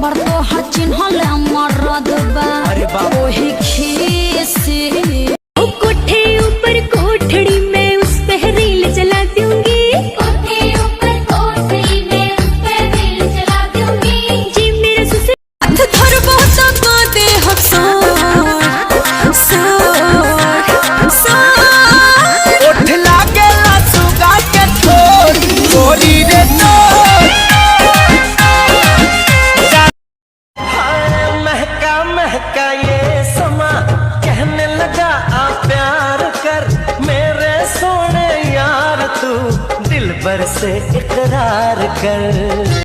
Number तो हर चिन्हल मरद बा ओही खीसी कोठे ऊपर कोठड़ी में उस पे रील चला दूंगी। कोठे ऊपर कोठड़ी में उस पे रील चला दूंगी। जी मेरा ससुर हाथ धर बहुत बाते उठ लागे सुगा के छोड़ गोरी रे महका महका ये समा कहने लगा आ प्यार कर मेरे सोने यार तू दिल भर से इकरार कर।